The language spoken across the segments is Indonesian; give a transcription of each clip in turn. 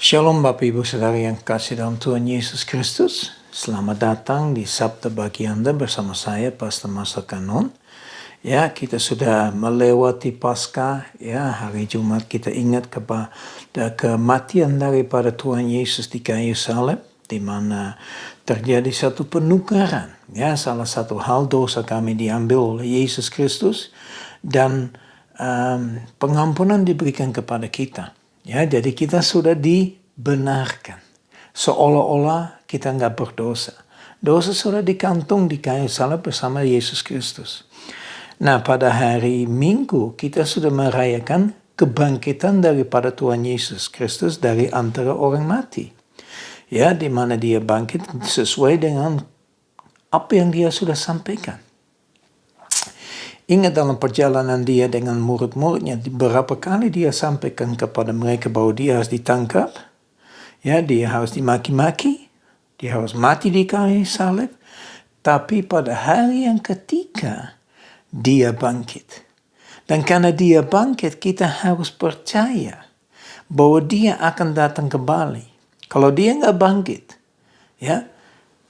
Shalom Bapak Ibu Saudara yang kasih dalam Tuhan Yesus Kristus. Selamat datang di Sabda Bagi Anda bersama saya Pastor Masa Kanon. Ya, kita sudah melewati Paskah. Ya, hari Jumat kita ingat kepada kematian daripada Tuhan Yesus di kayu salib, di mana terjadi satu penukaran. Ya, salah satu hal dosa kami diambil oleh Yesus Kristus dan pengampunan diberikan kepada kita. Ya, jadi kita sudah dibenarkan. Seolah-olah kita nggak berdosa. Dosa sudah dikantung di kayu salib bersama Yesus Kristus. Nah, pada hari Minggu kita sudah merayakan kebangkitan daripada Tuhan Yesus Kristus dari antara orang mati. Ya, di mana dia bangkit sesuai dengan apa yang dia sudah sampaikan. Ingat dalam perjalanan dia dengan murid-muridnya, berapa kali dia sampaikan kepada mereka bahwa dia harus ditangkap, ya, dia harus dimaki-maki, dia harus mati di kayu salib, tapi pada hari yang ketiga dia bangkit. Dan karena dia bangkit, kita harus percaya bahwa dia akan datang kembali. Kalau dia nggak bangkit, ya,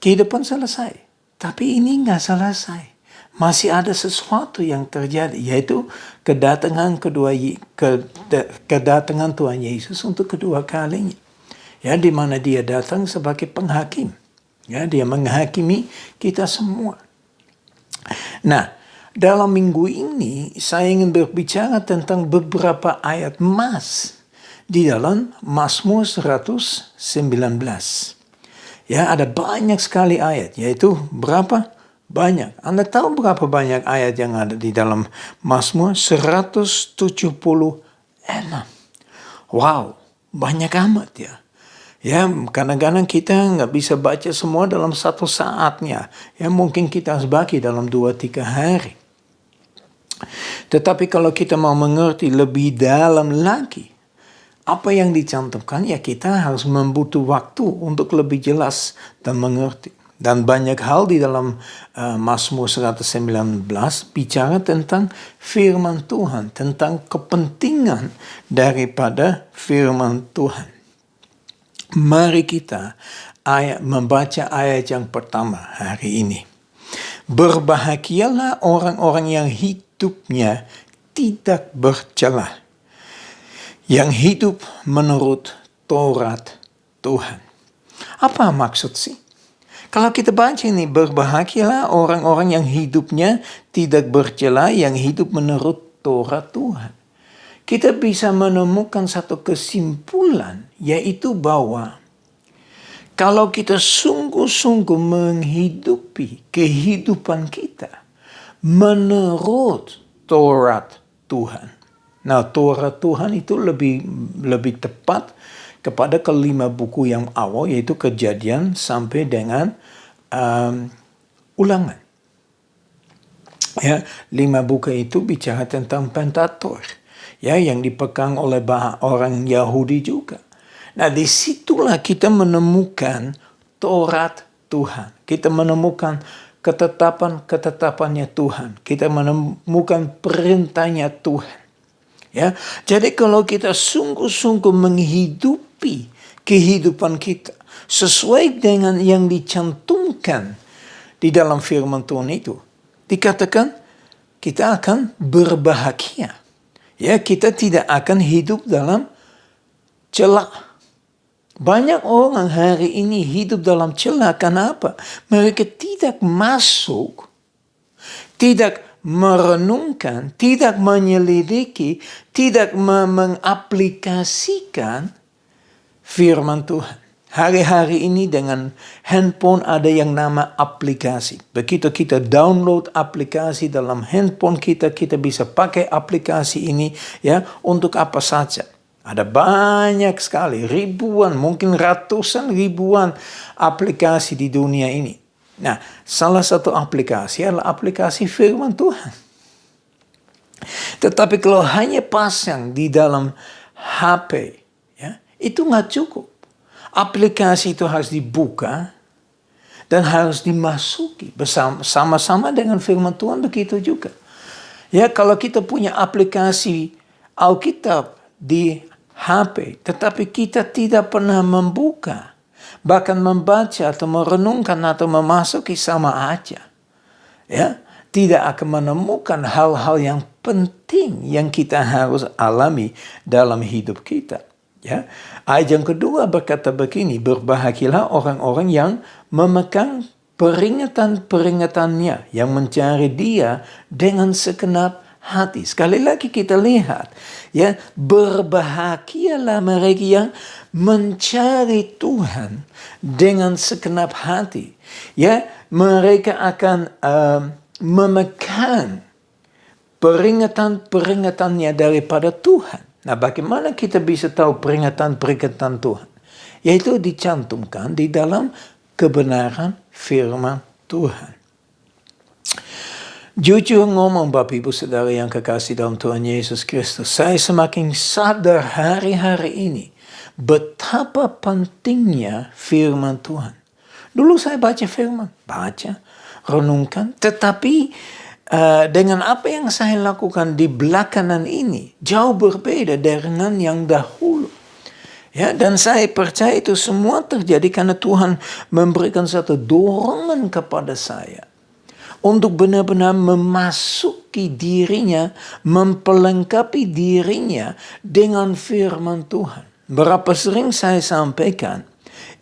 kehidupan selesai. Tapi ini nggak selesai. Masih ada sesuatu yang terjadi, yaitu kedatangan Tuhan Yesus untuk kedua kalinya. Ya, di mana dia datang sebagai penghakim. Ya, dia menghakimi kita semua. Nah, dalam minggu ini saya ingin berbicara tentang beberapa ayat emas di dalam Mazmur 119. Ya, ada banyak sekali ayat, yaitu berapa? Banyak. Anda tahu berapa banyak ayat yang ada di dalam Mazmur? 176. Wow, banyak amat ya. Ya, kadang-kadang kita nggak bisa baca semua dalam satu saatnya. Ya, mungkin kita harus bagi dalam 2-3 hari. Tetapi kalau kita mau mengerti lebih dalam lagi apa yang dicantumkan, ya kita harus membutuhkan waktu untuk lebih jelas dan mengerti. Dan banyak hal di dalam Mazmur 119 bicara tentang firman Tuhan, tentang kepentingan daripada firman Tuhan. Mari kita membaca ayat yang pertama hari ini. Berbahagialah orang-orang yang hidupnya tidak bercelah, yang hidup menurut Taurat Tuhan. Apa maksud sih? Kalau kita baca ini, berbahagialah orang-orang yang hidupnya tidak bercela, yang hidup menurut Taurat Tuhan. Kita bisa menemukan satu kesimpulan, yaitu bahwa kalau kita sungguh-sungguh menghidupi kehidupan kita menurut Taurat Tuhan. Nah, Taurat Tuhan itu lebih tepat kepada kelima buku yang awal, yaitu Kejadian sampai dengan Ulangan. Ya, 5 buku itu bicara tentang Pentatur, ya, yang dipegang oleh orang Yahudi juga. Nah, disitulah kita menemukan Taurat Tuhan. Kita menemukan ketetapan-ketetapannya Tuhan. Kita menemukan perintahnya Tuhan. Ya, jadi kalau kita sungguh-sungguh menghidupi kehidupan kita sesuai dengan yang dicantumkan di dalam firman Tuhan itu, dikatakan kita akan berbahagia. Ya, kita tidak akan hidup dalam celah. Banyak orang hari ini hidup dalam celah. Kenapa? Mereka tidak masuk, tidak merenungkan, tidak menyelidiki, tidak mengaplikasikan firman Tuhan. Hari-hari ini dengan handphone ada yang nama aplikasi. Begitu kita download aplikasi dalam handphone kita, kita bisa pakai aplikasi ini ya untuk apa saja. Ada banyak sekali, ribuan, mungkin ratusan ribuan aplikasi di dunia ini. Nah, salah satu aplikasi adalah aplikasi firman Tuhan. Tetapi kalau hanya pasang di dalam HP, ya, itu nggak cukup. Aplikasi itu harus dibuka dan harus dimasuki bersama-sama dengan firman Tuhan, begitu juga. Ya, kalau kita punya aplikasi Alkitab di HP, tetapi kita tidak pernah membuka, bahkan membaca atau merenungkan atau memasuki sama aja. Ya, tidak akan menemukan hal-hal yang penting yang kita harus alami dalam hidup kita. Ya, ayat yang kedua berkata begini, berbahagialah orang-orang yang memegang peringatan-peringatannya, yang mencari Dia dengan segenap hati. Sekali lagi kita lihat, ya, berbahagialah mereka yang mencari Tuhan dengan segenap hati. Ya, mereka akan memegang peringatan-peringatannya daripada Tuhan. Nah, bagaimana kita bisa tahu peringatan-peringatan Tuhan? Yaitu dicantumkan di dalam kebenaran firman Tuhan. Jujur ngomong Bapak Ibu Saudara yang kekasih dalam Tuhan Yesus Kristus, saya semakin sadar hari-hari ini betapa pentingnya firman Tuhan. Dulu saya baca firman, renungkan, tetapi dengan apa yang saya lakukan di belakangan ini jauh berbeda dengan yang dahulu. Ya, dan saya percaya itu semua terjadi karena Tuhan memberikan satu dorongan kepada saya untuk benar-benar memasuki dirinya, mempelengkapi dirinya dengan firman Tuhan. Berapa sering saya sampaikan,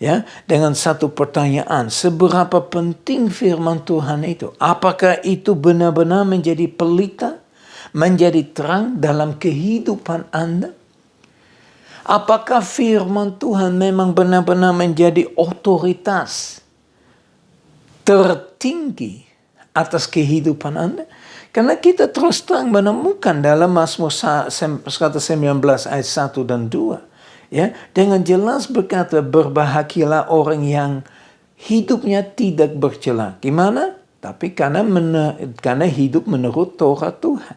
ya, dengan satu pertanyaan, seberapa penting firman Tuhan itu? Apakah itu benar-benar menjadi pelita, menjadi terang dalam kehidupan Anda? Apakah firman Tuhan memang benar-benar menjadi otoritas tertinggi atas kehidupan Anda? Karena kita terus terang menemukan dalam Mazmur 19 ayat 1 dan 2. Ya, dengan jelas berkata, berbahagialah orang yang hidupnya tidak bercela. Gimana? Tapi karena hidup menurut Torah Tuhan.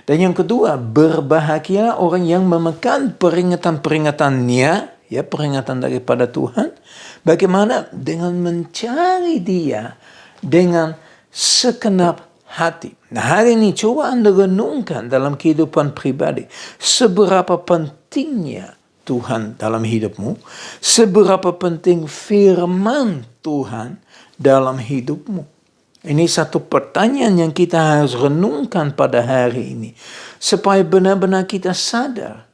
Dan yang kedua, berbahagialah orang yang memegang peringatan-peringatannya, ya, peringatan daripada Tuhan. Bagaimana? Dengan mencari Dia dengan segenap hati. Nah, hari ini coba Anda renungkan dalam kehidupan pribadi, seberapa pentingnya Tuhan dalam hidupmu, seberapa penting firman Tuhan dalam hidupmu. Ini satu pertanyaan yang kita harus renungkan pada hari ini, supaya benar-benar kita sadar,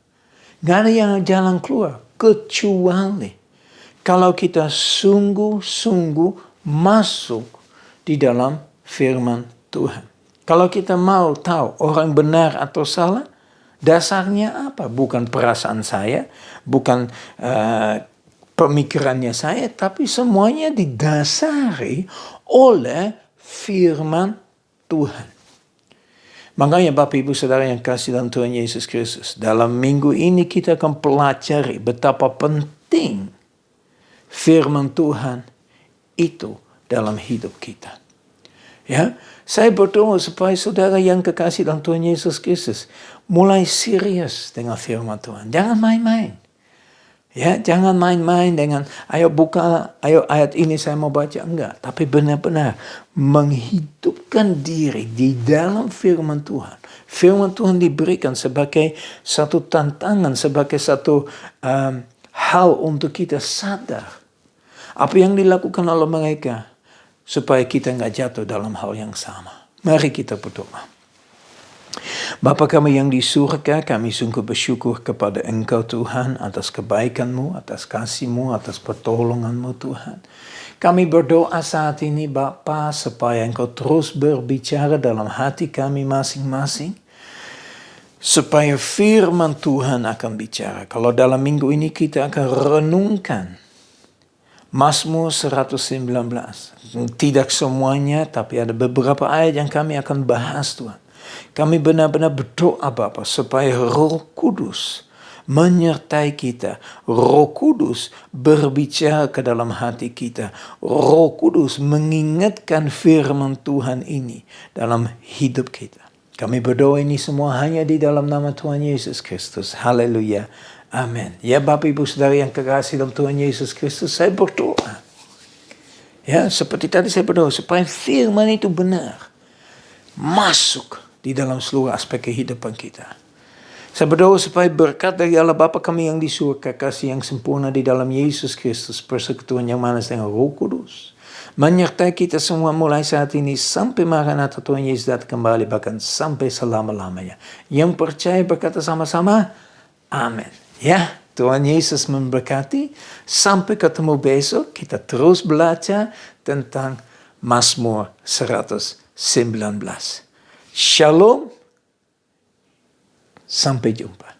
gak ada yang jalan keluar, kecuali kalau kita sungguh-sungguh masuk di dalam firman Tuhan. Kalau kita mau tahu orang benar atau salah, dasarnya apa? Bukan perasaan saya, bukan pemikirannya saya, tapi semuanya didasari oleh firman Tuhan. Makanya Bapak Ibu Saudara yang kasih dalam Tuhan Yesus Kristus, dalam minggu ini kita akan pelajari betapa penting firman Tuhan itu dalam hidup kita. Ya, saya berdoa supaya saudara yang kekasih dalam Tuhan Yesus Kristus mulai serius dengan firman Tuhan. Jangan main-main. Ya, jangan main-main dengan ayo ayat ini saya mau baca, enggak, tapi benar-benar menghidupkan diri di dalam firman Tuhan. Firman Tuhan diberikan sebagai satu tantangan, sebagai satu hal untuk kita sadar apa yang dilakukan oleh mereka, supaya kita nggak jatuh dalam hal yang sama. Mari kita berdoa. Bapa kami yang di surga, kami sungguh bersyukur kepada Engkau Tuhan atas kebaikan-Mu, atas kasih-Mu, atas pertolongan-Mu Tuhan. Kami berdoa saat ini Bapa supaya Engkau terus berbicara dalam hati kami masing-masing. Supaya firman Tuhan akan bicara. Kalau dalam minggu ini kita akan renungkan Mazmur 119. Tidak semuanya, tapi ada beberapa ayat yang kami akan bahas Tuhan. Kami benar-benar berdoa Bapa supaya Roh Kudus menyertai kita. Roh Kudus berbicara ke dalam hati kita. Roh Kudus mengingatkan firman Tuhan ini dalam hidup kita. Kami berdoa ini semua hanya di dalam nama Tuhan Yesus Kristus. Haleluya. Amin. Ya Bapak Ibu Saudara yang kekasih dalam Tuhan Yesus Kristus, saya berdoa. Ya, seperti tadi saya berdoa supaya firman itu benar masuk di dalam seluruh aspek kehidupan kita. Saya berdoa supaya berkat dari Allah Bapa kami yang di surga, kasih yang sempurna di dalam Yesus Kristus, persekutuan yang manis dengan Roh Kudus, menyertai kita semua mulai saat ini sampai Maranatha Tuhan Yesus datang kembali, bahkan sampai selama-lamanya. Yang percaya berkata sama-sama, amin. Ya, Tuhan Yesus memberkati. Sampai ketemu besok, kita terus belajar tentang Mazmur 119. Shalom. Sampai jumpa.